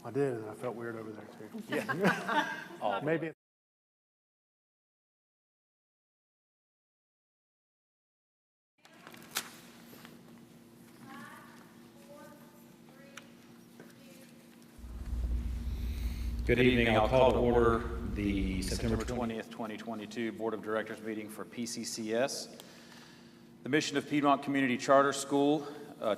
I did, and I felt weird over there too. Yeah. Maybe. Good evening. I'll call to order the September 20th, 2022 Board of Directors meeting for PCCS. The mission of Piedmont Community Charter School,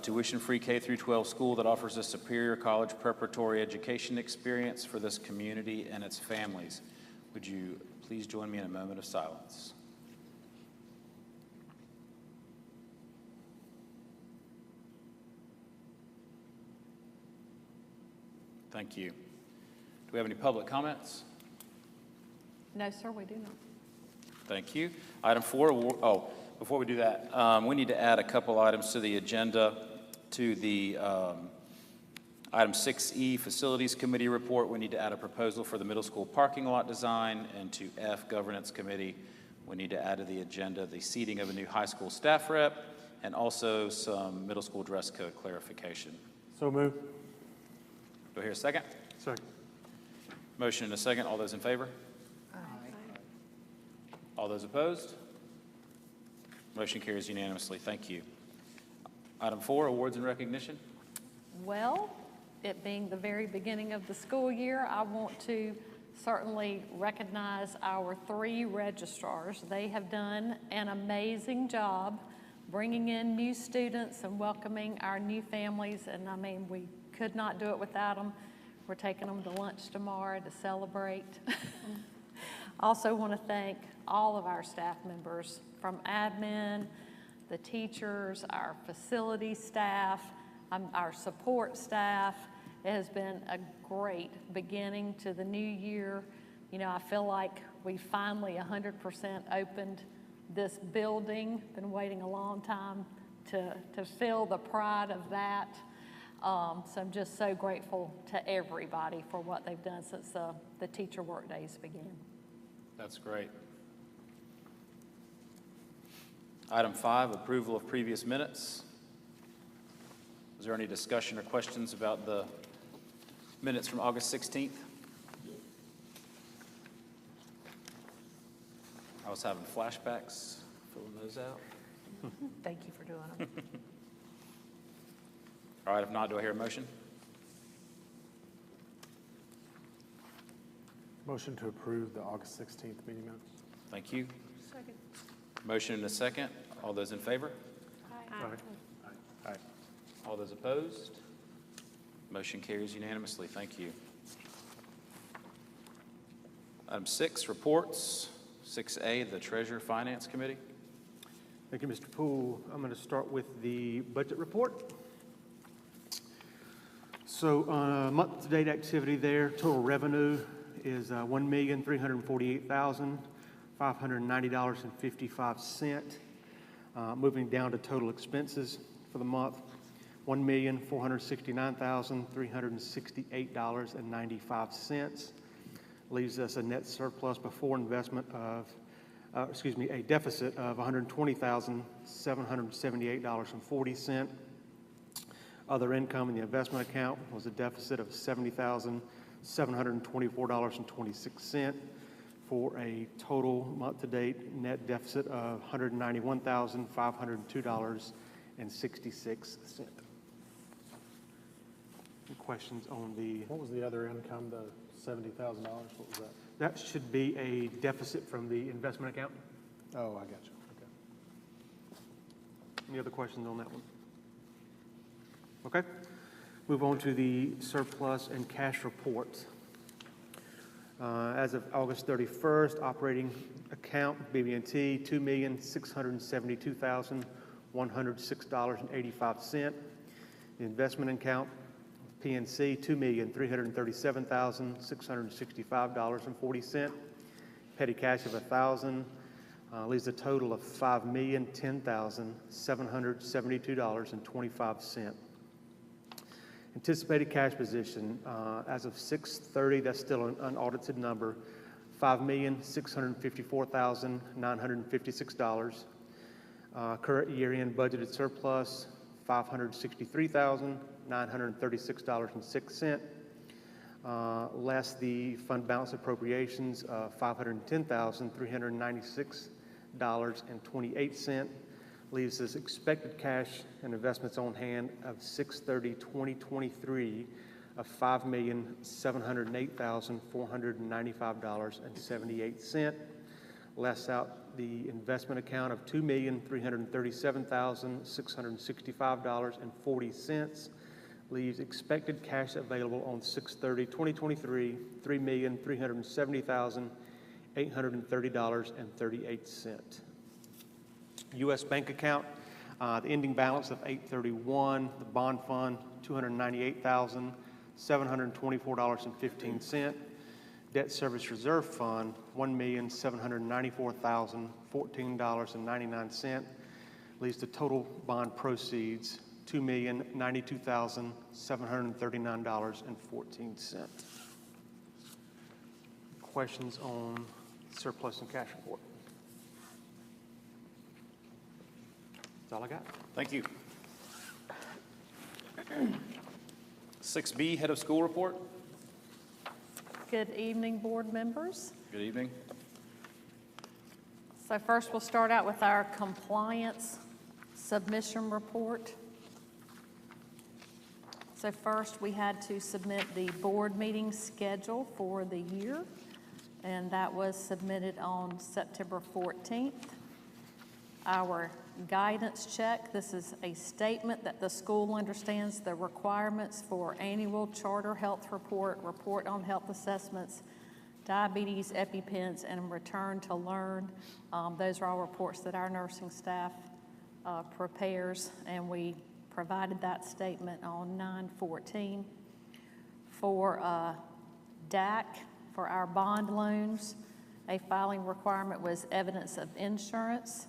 tuition-free K-12 school that offers a superior college preparatory education experience for this community and its families. Would you please join me in a moment of silence? Thank you. Do we have any public comments? No, sir, we do not. Thank you. Item 4, before we do that, we need to add a couple items to the agenda. To the item 6E, Facilities Committee report, we need to add a proposal for the middle school parking lot design, and to F, Governance Committee, we need to add to the agenda the seating of a new high school staff rep, and also some middle school dress code clarification. So moved. Do I hear a second? Second. Motion and a second. All those in favor? Aye. All those opposed? Motion carries unanimously. Thank you. Item 4, awards and recognition. Well, it being the very beginning of the school year, I want to certainly recognize our 3 registrars. They have done an amazing job bringing in new students and welcoming our new families, and I mean, we could not do it without them. We're taking them to lunch tomorrow to celebrate. Also want to thank all of our staff members, from admin, the teachers, our facility staff, our support staff. It has been a great beginning to the new year. You know, I feel like we finally 100% opened this building. Been waiting a long time to feel the pride of that. So I'm just so grateful to everybody for what they've done since the teacher work days began. That's great. Item 5, approval of previous minutes. Is there any discussion or questions about the minutes from August 16th? I was having flashbacks, filling those out. Thank you for doing them. All right, if not, do I hear a motion? Motion to approve the August 16th meeting minutes. Thank you. Second. Motion and a second. All those in favor? Aye. Aye. All those opposed? Motion carries unanimously. Thank you. Item 6, reports. 6A, the Treasurer Finance Committee. Thank you, Mr. Poole. I'm going to start with the budget report. So month-to-date activity there, total revenue is $1,348,590.55. Moving down to total expenses for the month, $1,469,368.95. Leaves us a net surplus before investment of, a deficit of $120,778.40. Other income in the investment account was a deficit of $70,724.26 for a total month-to-date net deficit of $191,502.66. Any questions on the... What was the other income, the $70,000? What was that? That should be a deficit from the investment account. Oh, I got you. Okay. Any other questions on that one? Okay. Move on to the surplus and cash reports. As of August 31st, operating account, BB&T, $2,672,106.85. The investment account, PNC, $2,337,665.40. Petty cash of $1,000 leaves a total of $5,010,772.25. Anticipated cash position as of 6/30, that's still an unaudited number, $5,654,956. Current year-end budgeted surplus, $563,936.06. less the fund balance appropriations of $510,396.28, leaves us expected cash and investments on hand of 6/30/2023 of $5,708,495.78, less out the investment account of $2,337,665.40, leaves expected cash available on 6/30/2023, $3,370,830.38. U.S. bank account, the ending balance of 8/31, the bond fund, $298,724.15. Debt service reserve fund, $1,794,014.99, leaves the total bond proceeds $2,092,739.14. Questions on surplus and cash report? That's all I got. Thank you. 6B, Head of School Report. Good evening, board members. Good evening. So first, we'll start out with our compliance submission report. So first, we had to submit the board meeting schedule for the year, and that was submitted on September 14th. Our guidance check, this is a statement that the school understands the requirements for annual charter health report, report on health assessments, diabetes, EpiPens, and return to learn. Those are all reports that our nursing staff prepares, and we provided that statement on 9/14. For DAC, for our bond loans, a filing requirement was evidence of insurance,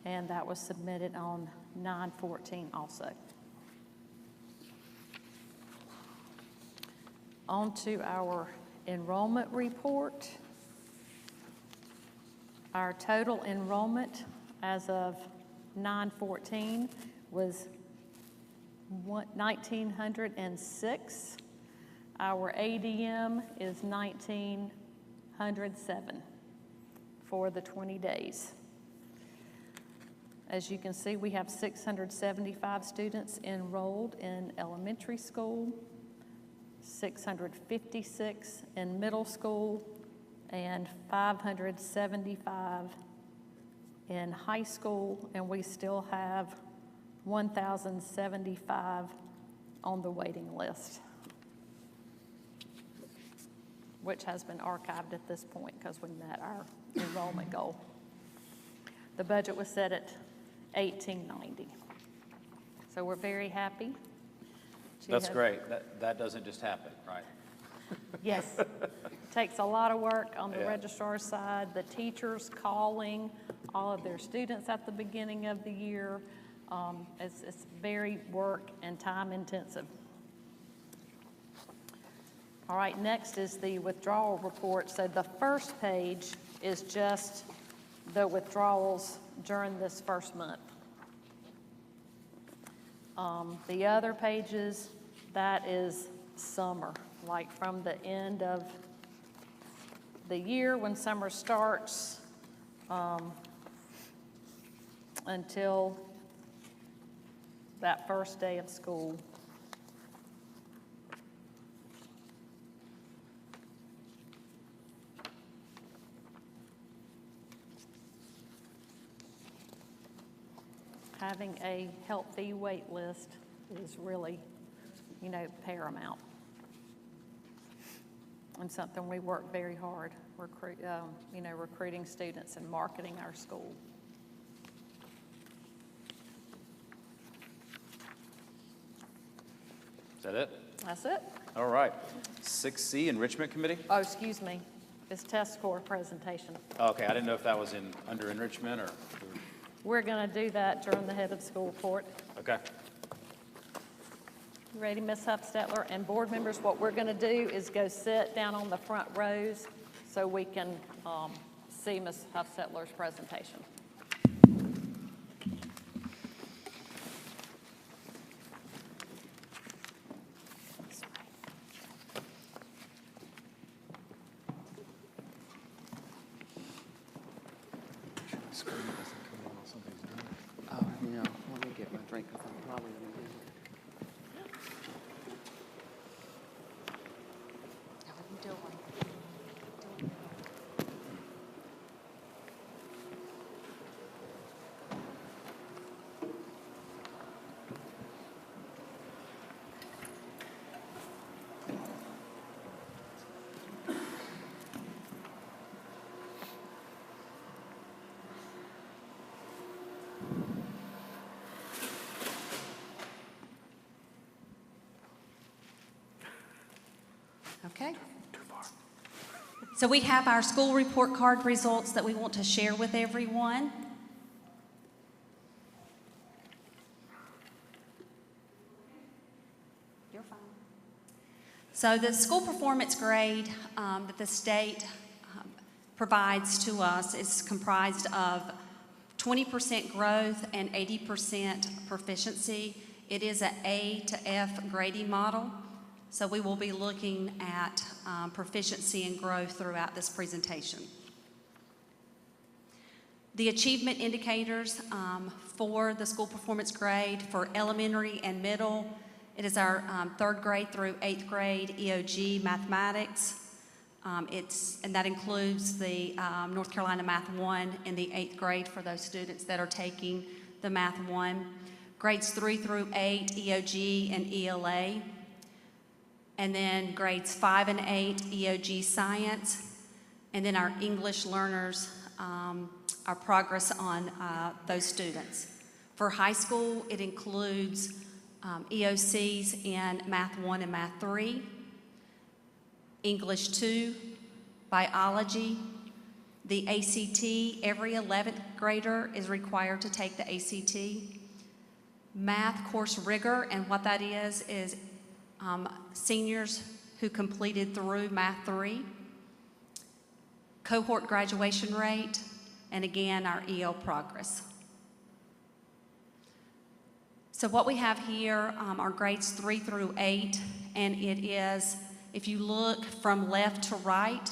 and that was submitted on 9/14 also. On to our enrollment report. Our total enrollment as of 9/14 was 1,906. Our ADM is 1,907 for the 20 days. As you can see, we have 675 students enrolled in elementary school, 656 in middle school, and 575 in high school, and we still have 1,075 on the waiting list, which has been archived at this point because we met our enrollment goal. The budget was set at $1,890. So we're very happy. That's great. That doesn't just happen, right? Yes. Takes a lot of work on the Yeah. registrar's side, the teachers calling all of their students at the beginning of the year. It's very work and time intensive. All right, next is the withdrawal report. So the first page is just the withdrawals during this first month. The other pages, that is summer, like from the end of the year when summer starts until that first day of school. Having a healthy wait list is really, paramount. And something we work very hard, recruiting students and marketing our school. Is that it? That's it. All right. 6C, Enrichment Committee. Oh, excuse me, it's test score presentation. Okay, I didn't know if that was under enrichment or. We're going to do that during the head of school report. Okay. You ready, Ms. Huffstetler? And board members, what we're going to do is go sit down on the front rows so we can see Ms. Huffstetler's presentation. Oh, no, let me get my drink because I'm probably going to be. How are you doing? Okay. So we have our school report card results that we want to share with everyone. You're fine. So the school performance grade that the state provides to us is comprised of 20% growth and 80% proficiency. It is an A to F grading model. So we will be looking at proficiency and growth throughout this presentation. The achievement indicators for the school performance grade for elementary and middle, it is our 3rd grade through 8th grade EOG mathematics. And that includes the North Carolina Math 1 in the 8th grade for those students that are taking the Math 1. Grades 3 through 8 EOG and ELA. And then grades 5 and 8, EOG Science, and then our English learners, our progress on those students. For high school, it includes EOCs in Math 1 and Math 3, English 2, Biology, the ACT. Every 11th grader is required to take the ACT. Math course rigor, and what that is seniors who completed through Math 3, cohort graduation rate, and again, our EL progress. So what we have here are grades 3 through 8, and it is, if you look from left to right,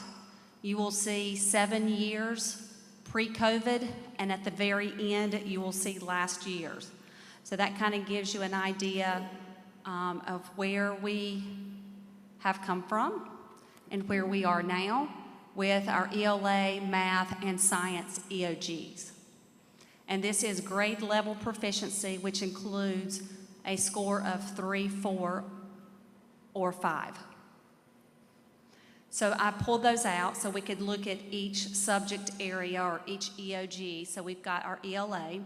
you will see 7 years pre-COVID, and at the very end, you will see last year's. So that kind of gives you an idea of where we have come from and where we are now with our ELA, math, and science EOGs. And this is grade level proficiency, which includes a score of 3, 4, or 5. So I pulled those out so we could look at each subject area or each EOG. So we've got our ELA.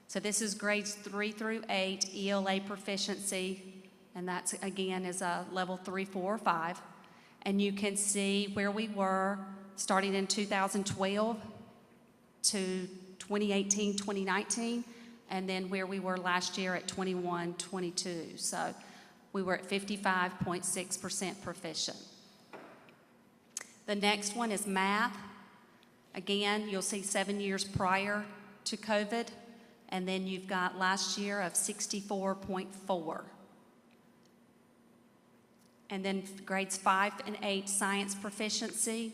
So this is grades 3 through 8, ELA proficiency. And that's, again, is a level 3, 4, or 5. And you can see where we were starting in 2012 to 2018, 2019, and then where we were last year at 21, 22. So we were at 55.6% proficient. The next one is math. Again, you'll see 7 years prior to COVID, and then you've got last year of 64.4. And then grades 5 and 8, science proficiency,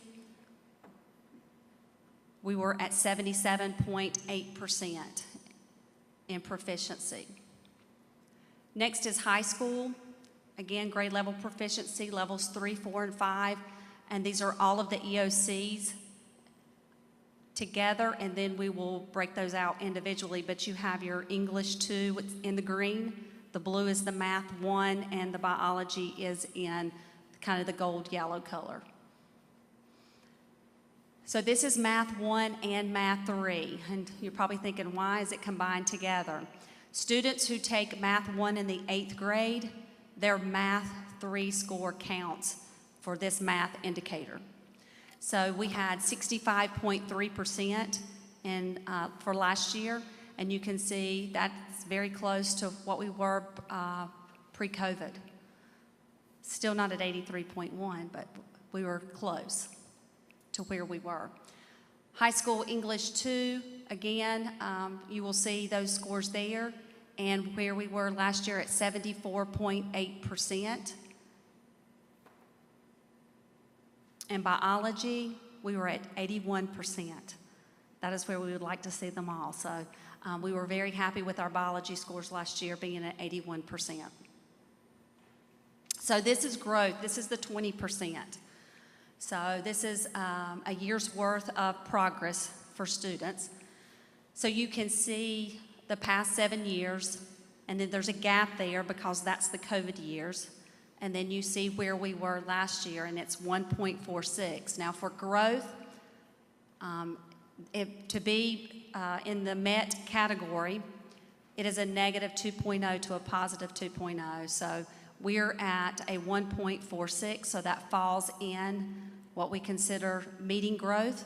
we were at 77.8% in proficiency. Next is high school. Again, grade level proficiency, levels 3, 4, and 5. And these are all of the EOCs together, and then we will break those out individually. But you have your English 2 in the green. The blue is the Math 1, and the Biology is in kind of the gold yellow color. So this is Math 1 and Math 3, and you're probably thinking, why is it combined together? Students who take Math 1 in the 8th grade, their Math 3 score counts for this math indicator. So we had 65.3% for last year, and you can see that's very close to what we were pre-COVID. Still not at 83.1, but we were close to where we were. High school English 2, again, you will see those scores there, and where we were last year at 74.8%. In biology, we were at 81%. that is where we would like to see them all. So we were very happy with our biology scores last year being at 81%. So this is growth. This is the 20%. So this is a year's worth of progress for students. So you can see the past 7 years, and then there's a gap there because that's the COVID years. And then you see where we were last year, and it's 1.46. Now for growth, to be in the MET category, it is a negative 2.0 to a positive 2.0. So we're at a 1.46, so that falls in what we consider meeting growth.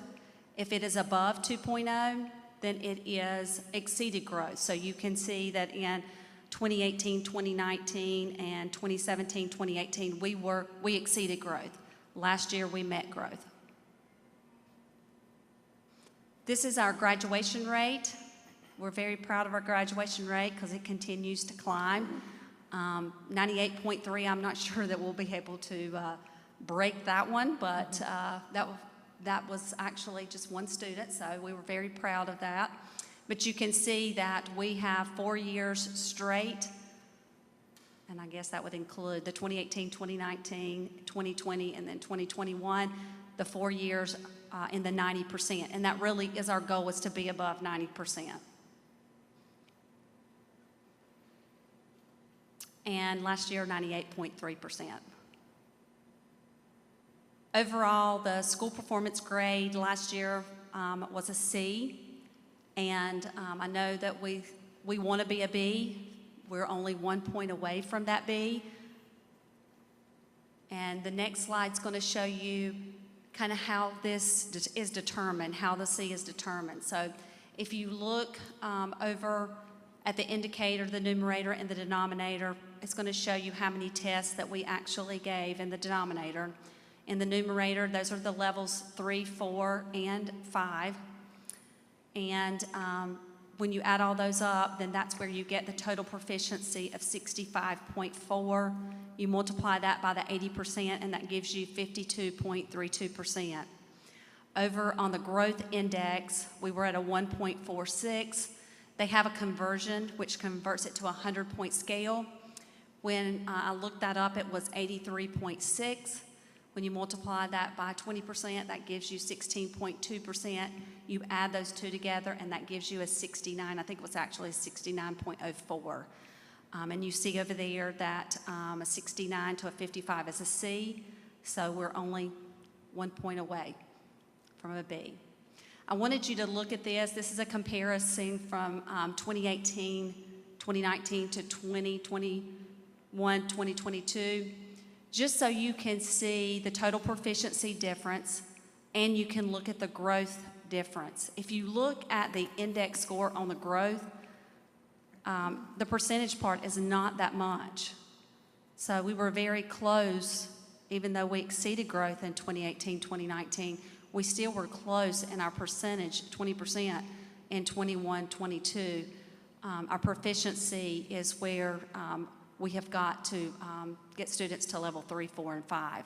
If it is above 2.0, then it is exceeded growth. So you can see that in 2018, 2019, and 2017, 2018, we exceeded growth. Last year, we met growth. This is our graduation rate. We're very proud of our graduation rate because it continues to climb. 98.3, I'm not sure that we'll be able to break that one, but that was actually just one student, so we were very proud of that. But you can see that we have 4 years straight, and I guess that would include the 2018, 2019, 2020, and then 2021, the 4 years in the 90%. And that really is our goal, is to be above 90%. And last year, 98.3%. Overall, the school performance grade last year was a C. And I know that we want to be a B. We're only 1 point away from that B. And the next slide's going to show you kind of how this is determined, how the C is determined. So if you look over at the indicator, the numerator, and the denominator, it's going to show you how many tests that we actually gave in the denominator. In the numerator, those are the levels 3, 4, and 5. And when you add all those up, then that's where you get the total proficiency of 65.4. You multiply that by the 80%, and that gives you 52.32%. Over on the growth index, we were at a 1.46. They have a conversion, which converts it to a 100-point scale. When I looked that up, it was 83.6. When you multiply that by 20%, that gives you 16.2%. You add those two together, and that gives you a 69. I think it was actually a 69.04. And you see over there that a 69 to a 55 is a C, so we're only 1 point away from a B. I wanted you to look at this. This is a comparison from 2018, 2019 to 2021, 2022. Just so you can see the total proficiency difference, and you can look at the growth difference. If you look at the index score on the growth, the percentage part is not that much. So we were very close, even though we exceeded growth in 2018, 2019, we still were close in our percentage, 20% in 21, 22. Our proficiency is where we have got to get students to level 3, 4, and 5.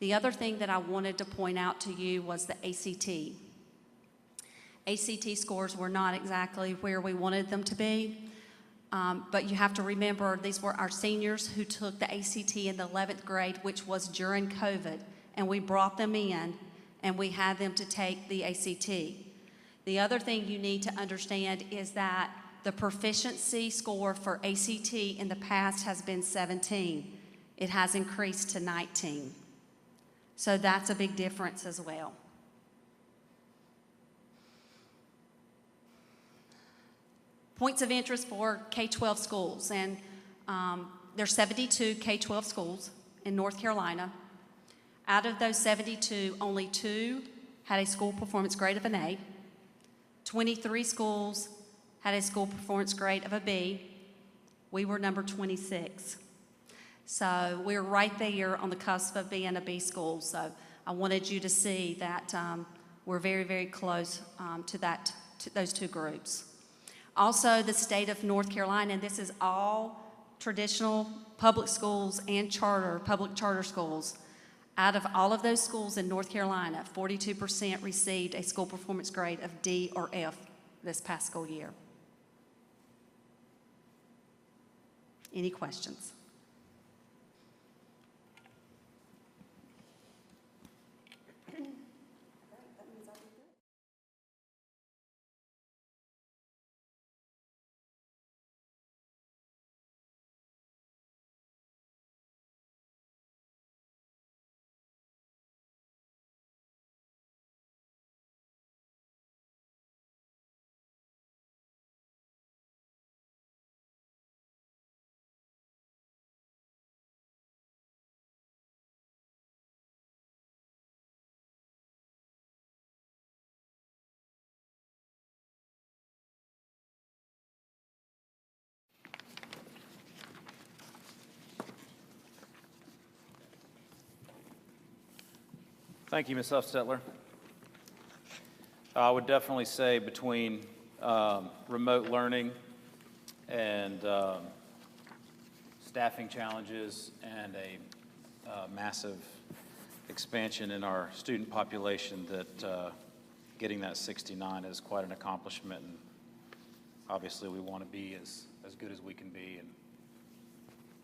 The other thing that I wanted to point out to you was the ACT. ACT scores were not exactly where we wanted them to be, but you have to remember these were our seniors who took the ACT in the 11th grade, which was during COVID, and we brought them in and we had them to take the ACT. The other thing you need to understand is that the proficiency score for ACT in the past has been 17. It has increased to 19. So that's a big difference as well. Points of interest for K-12 schools, and there's 72 K-12 schools in North Carolina. Out of those 72, only 2 had a school performance grade of an A. 23 schools had a school performance grade of a B. We were number 26. So we're right there on the cusp of being a B school. So I wanted you to see that we're very, very close to those two groups. Also, the state of North Carolina, and this is all traditional public schools and public charter schools. Out of all of those schools in North Carolina, 42% received a school performance grade of D or F this past school year. Any questions? Thank you, Ms. Huffstetler. I would definitely say between remote learning and staffing challenges and a massive expansion in our student population that getting that 69 is quite an accomplishment. And obviously, we want to be as good as we can be, and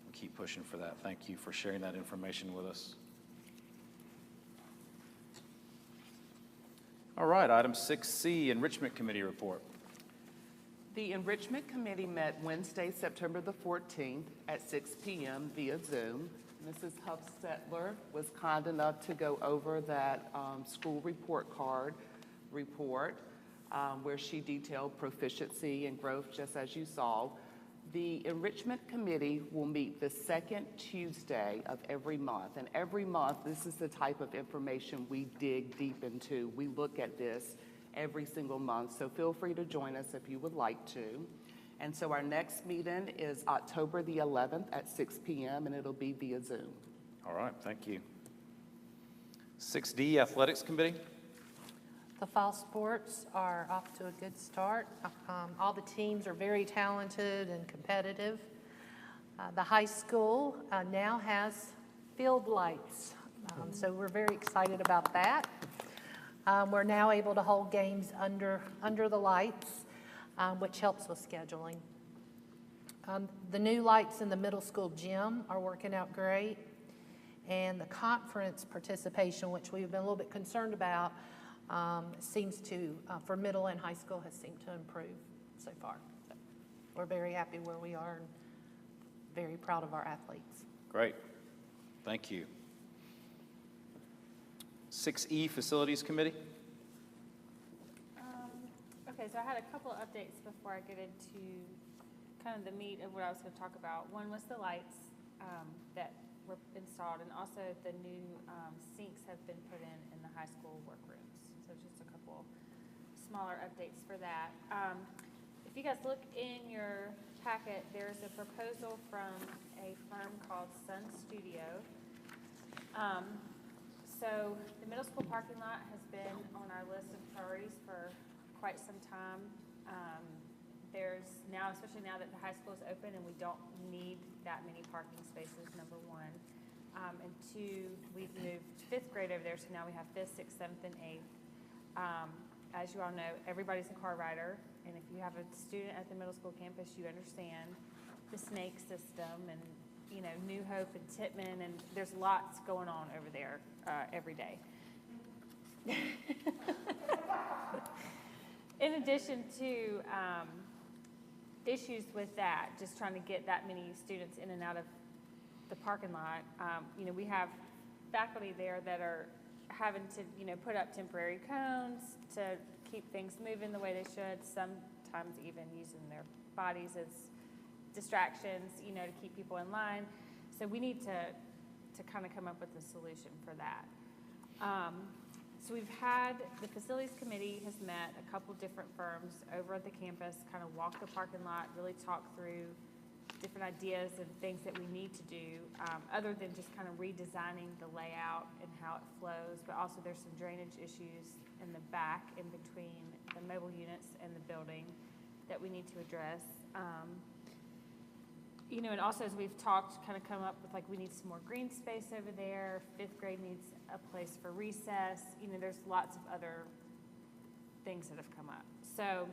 we keep pushing for that. Thank you for sharing that information with us. All right, item 6C, Enrichment Committee report. The Enrichment Committee met Wednesday, September the 14th at 6 p.m. via Zoom. Mrs. Huffstetler was kind enough to go over that school report card report where she detailed proficiency and growth, just as you saw. The Enrichment Committee will meet the second Tuesday of every month. And every month, this is the type of information we dig deep into. We look at this every single month. So feel free to join us if you would like to. And so our next meeting is October the 11th at 6 p.m. and it'll be via Zoom. All right, thank you. 6D, Athletics Committee. The fall sports are off to a good start. All the teams are very talented and competitive. The high school now has field lights, so we're very excited about that. We're now able to hold games under the lights, which helps with scheduling. The new lights in the middle school gym are working out great, and the conference participation, which we've been a little bit concerned about, seems to, for middle and high school, has seemed to improve so far. So we're very happy where we are and very proud of our athletes. Great, thank you. 6E, Facilities Committee. Okay, so I had a couple of updates before I get into kind of the meat of what I was going to talk about. One was the lights that were installed, and also the new sinks have been put in the high school workrooms. So just a couple smaller updates for that. If you guys look in your packet, there's a proposal from a firm called Sun Studio. So the middle school parking lot has been on our list of priorities for quite some time. There's now, especially now that the high school is open and we don't need that many parking spaces, number one. And two, we've moved 5th grade over there, so now we have 5th, 6th, 7th, and 8th. As you all know, everybody's a car rider, and if you have a student at the middle school campus, you understand the snake system and, you know, New Hope and Tittman, and there's lots going on over there every day. In addition to issues with that, just trying to get that many students in and out of the parking lot, you know, we have faculty there that are having to, you know, put up temporary cones to keep things moving the way they should, sometimes even using their bodies as distractions, you know, to keep people in line. So we need to kind of come up with a solution for that. So we've had, the facilities committee has met a couple different firms over at the campus, kind of walk the parking lot, really talk through different ideas and things that we need to do, other than just kind of redesigning the layout and how it flows, but also there's some drainage issues in the back in between the mobile units and the building that we need to address. You know, and also as we've talked, kind of come up with like, we need some more green space over there. Fifth grade needs a place for recess. You know, there's lots of other things that have come up. So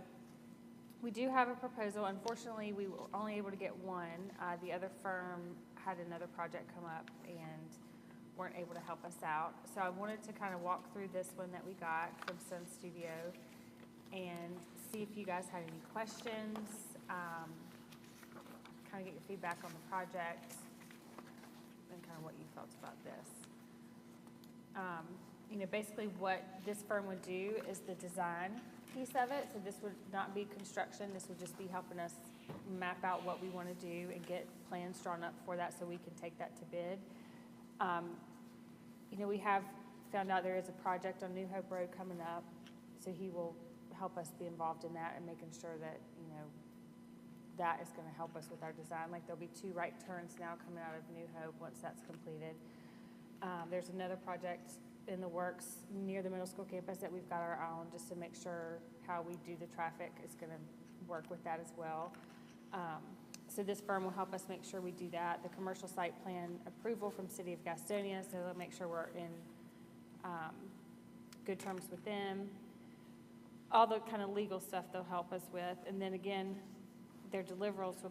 we do have a proposal. Unfortunately, we were only able to get one. The other firm had another project come up and weren't able to help us out. So I wanted to kind of walk through this one that we got from Sun Studio and see if you guys had any questions, kind of get your feedback on the project and kind of what you felt about this. You know, basically what this firm would do is the design piece of it. So this would not be construction. This would just be helping us map out what we want to do and get plans drawn up for that so we can take that to bid. You know, we have found out there is a project on New Hope Road coming up, so he will help us be involved in that and making sure that, you know, that is going to help us with our design. Like there'll be 2 right turns now coming out of New Hope once that's completed. There's another project in the works near the middle school campus that we've got our eye on just to make sure how we do the traffic is going to work with that as well. So this firm will help us make sure we do that. The commercial site plan approval from City of Gastonia, so they'll make sure we're in good terms with them. All the kind of legal stuff they'll help us with. And then again, their deliverables, for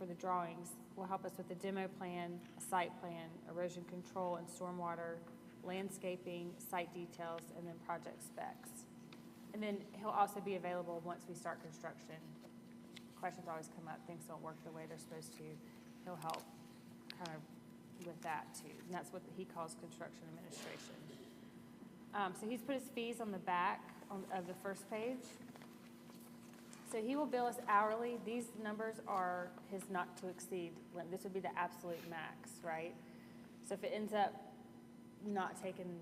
the drawings will help us with the demo plan, a site plan, erosion control and stormwater, landscaping, site details, and then project specs. And then he'll also be available once we start construction. Questions always come up, things don't work the way they're supposed to. He'll help kind of with that too. And that's what he calls construction administration. So he's put his fees on the back of the first page. So he will bill us hourly. These numbers are his not to exceed. This would be the absolute max, right? So if it ends up not taking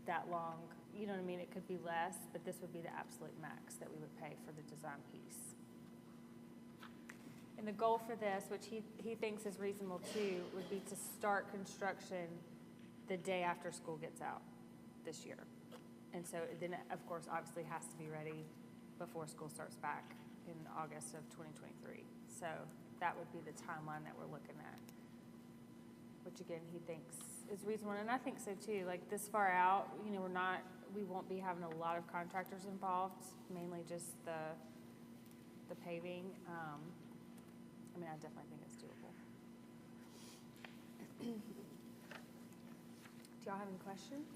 that long, you know what I mean? It could be less, but this would be the absolute max that we would pay for the design piece. And the goal for this, which he thinks is reasonable too, would be to start construction the day after school gets out this year. And so then it, of course, obviously has to be ready before school starts back in August of 2023. So that would be the timeline that we're looking at, which again, he thinks is reasonable. And I think so too. Like this far out, you know, we won't be having a lot of contractors involved, mainly just the paving. I mean, I definitely think it's doable. Do y'all have any questions?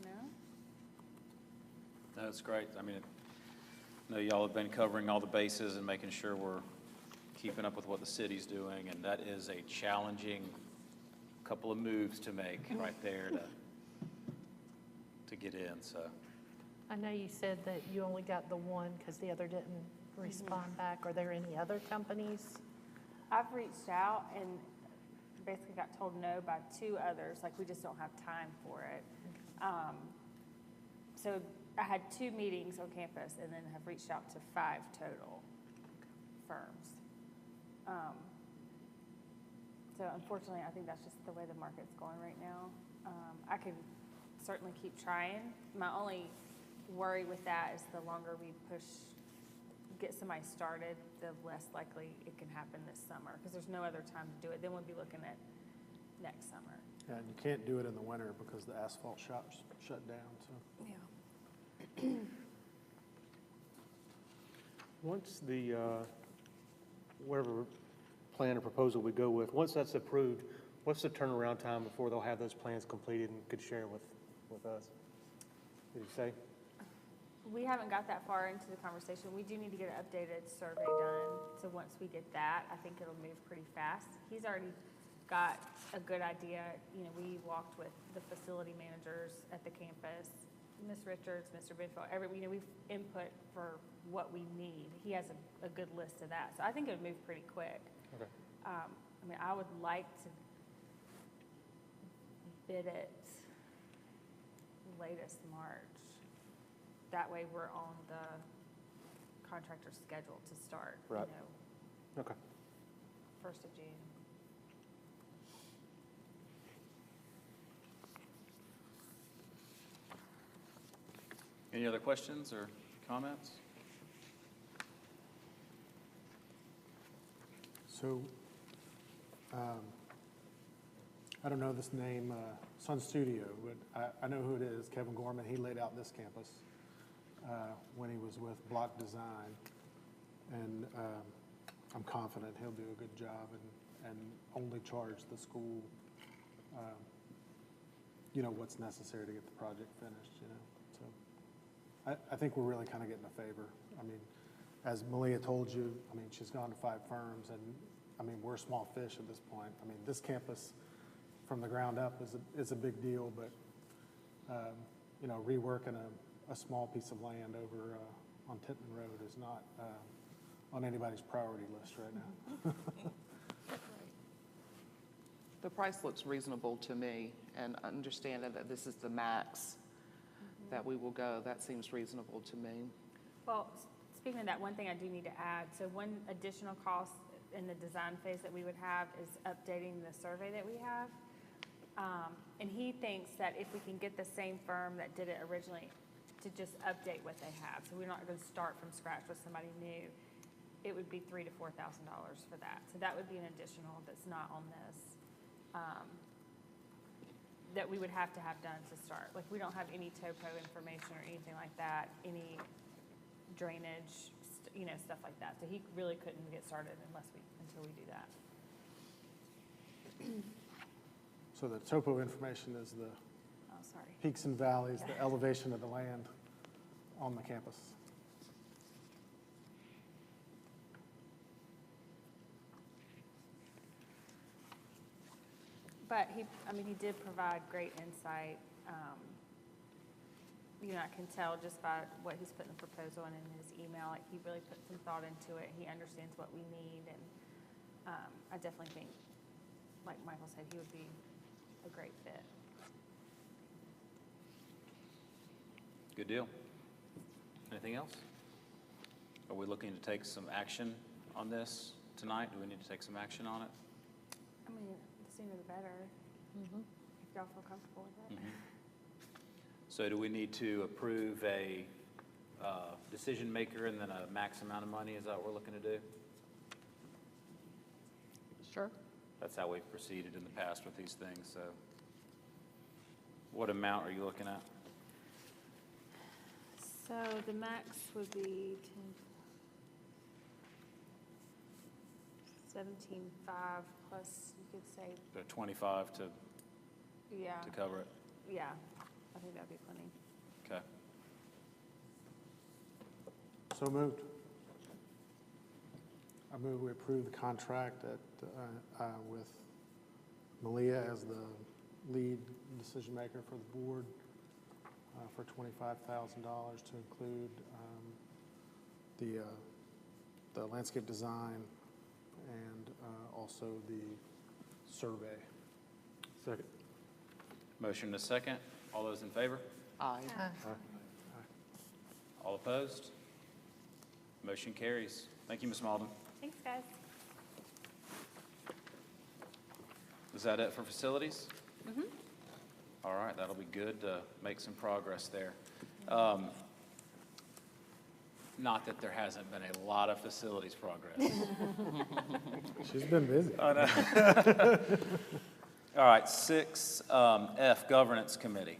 No? No, it's great. I mean, I know y'all have been covering all the bases and making sure we're keeping up with what the city's doing, and that is a challenging couple of moves to make right there to get in, so. I know you said that you only got the one because the other didn't respond back. Are there any other companies? I've reached out and basically got told no by 2 others, like we just don't have time for it. So I had 2 meetings on campus and then have reached out to 5 total firms. So unfortunately, I think that's just the way the market's going right now. I can certainly keep trying. My only worry with that is the longer we get somebody started, the less likely it can happen this summer because there's no other time to do it. Then we'll be looking at next summer. Yeah, and you can't do it in the winter because the asphalt shops shut down, so. Yeah. Once the, whatever plan or proposal we go with, once that's approved, what's the turnaround time before they'll have those plans completed and could share with us? Did you say? We haven't got that far into the conversation. We do need to get an updated survey done. So once we get that, I think it'll move pretty fast. He's already got a good idea. You know, we walked with the facility managers at the campus, Ms. Richards, Mr. Benfield, we've input for what we need. He has a good list of that. So I think it would move pretty quick. Okay. I mean, I would like to bid it latest March. That way we're on the contractor's schedule to start, Right. you know, Okay. 1st of June. Any other questions or comments? So, I don't know this name, Sun Studio, but I know who it is, Kevin Gorman. He laid out this campus when he was with Block Design. And I'm confident he'll do a good job and only charge the school, what's necessary to get the project finished, So I think we're really kind of getting a favor. I mean, as Malia told you, I mean, she's gone to 5 firms, and I mean, we're small fish at this point. I mean, this campus from the ground up is a big deal, but, reworking a small piece of land over on Titman Road is not on anybody's priority list right now. The price looks reasonable to me, and understanding that this is the max that we will go, that seems reasonable to me. Well, speaking of that, one thing I do need to add, so one additional cost in the design phase that we would have is updating the survey that we have. And he thinks that if we can get the same firm that did it originally to just update what they have, so we're not going to start from scratch with somebody new, it would be $3,000 to $4,000 for that. So that would be an additional that's not on this, that we would have done to start. Like, we don't have any topo information or anything like that, any drainage, stuff like that. So he really couldn't get started until we do that. So the topo information is the Oh, sorry. peaks and valleys, the elevation of the land on the campus. But he did provide great insight. I can tell just by what he's put in the proposal and in his email, like he really put some thought into it. He understands what we need, and I definitely think, like Michael said, he would be a great fit. Good deal. Anything else? Are we looking to take some action on this tonight? Do we need to take some action on it? I mean, the sooner the better, if y'all feel comfortable with it. So do we need to approve a decision maker and then a max amount of money? Is that what we're looking to do? Sure. That's how we've proceeded in the past with these things, so. What amount are you looking at? So the max would be 17.5 plus, you could say, The 25 to yeah, cover it? yeah, I think that'd be plenty. Okay. So moved. I move we approve the contract with Malia as the lead decision maker for the board for $25,000 to include the landscape design and also the survey. Second. Motion and a second. All those in favor? Aye. All opposed? Motion carries. Thank you, Ms. Malden. Thanks, guys. Is that it for facilities? All right, that'll be good to make some progress there. Not that there hasn't been a lot of facilities progress. She's been busy. All right, 6F, Governance Committee.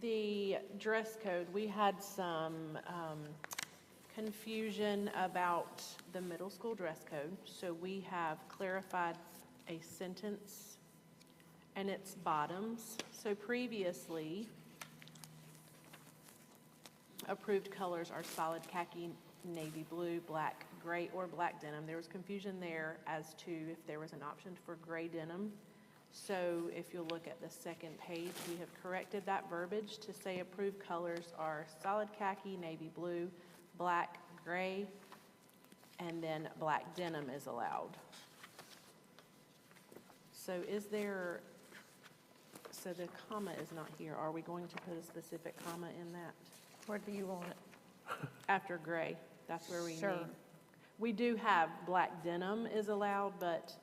The dress code, we had some confusion about the middle school dress code, so we have clarified a sentence and its bottoms. So previously, approved colors are solid khaki, navy blue, black, gray, or black denim. There was confusion there as to if there was an option for gray denim. So if you'll look at the second page, we have corrected that verbiage to say approved colors are solid khaki, navy blue, black, gray, and then black denim is allowed. So so the comma is not here. Are we going to put a specific comma in that? Where do you want it? After gray, that's where we Sure. need. We do have black denim is allowed, but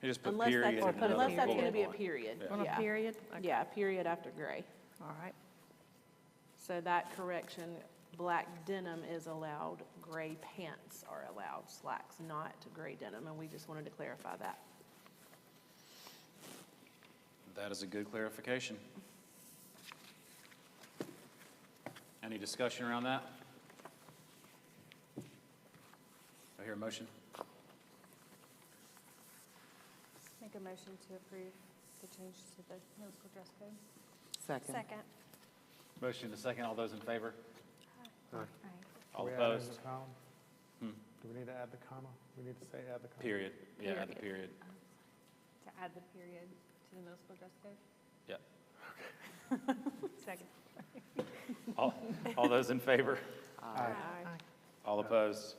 You just put unless period. that's, and another unless that's bullet gonna be a point. period. Yeah. On a Yeah. period? Okay. Yeah, a period after gray. All right. So that correction black denim is allowed, gray pants are allowed, slacks not gray denim, and we just wanted to clarify that. That is a good clarification. Any discussion around that? I hear a motion. Make a motion to approve the changes to the middle school dress code. Second. Second. Motion to second. All those in favor? Aye. All Are we adding opposed? the column? Hmm. Do we need to add the comma? We need to say add the comma? Period. Yeah, add the period. To add the period to the middle school dress code. Yeah. Second. All those in favor? Aye. All opposed?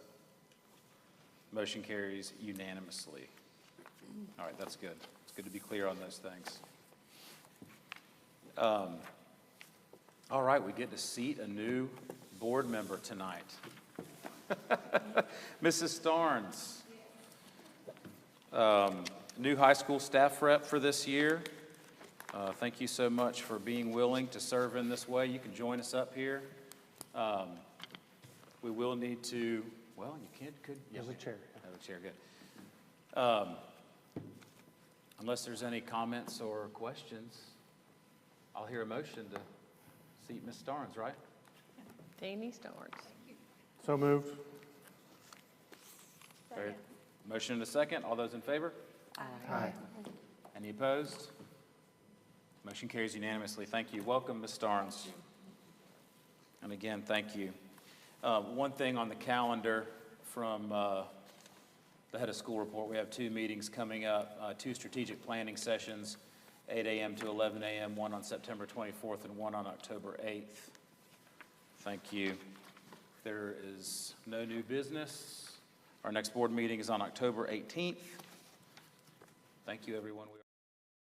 Motion carries unanimously. All right, that's good. It's good to be clear on those things. All right, we get to seat a new board member tonight. Mrs. Starnes, new high school staff rep for this year. Thank you so much for being willing to serve in this way. You can join us up here. We will need to, well, you could. There's a chair. Have a chair, good. Unless there's any comments or questions, I'll hear a motion to seat Ms. Starnes, right? Danny Starnes. So moved. Very- Motion and a second. All those in favor? Aye. Any opposed? Motion carries unanimously. Thank you. Welcome, Ms. Starnes. And again, thank you. One thing on the calendar from the head of school report, we have 2 meetings coming up, 2 strategic planning sessions, 8 a.m. to 11 a.m., one on September 24th and one on October 8th. Thank you. There is no new business. Our next board meeting is on October 18th. Thank you, everyone.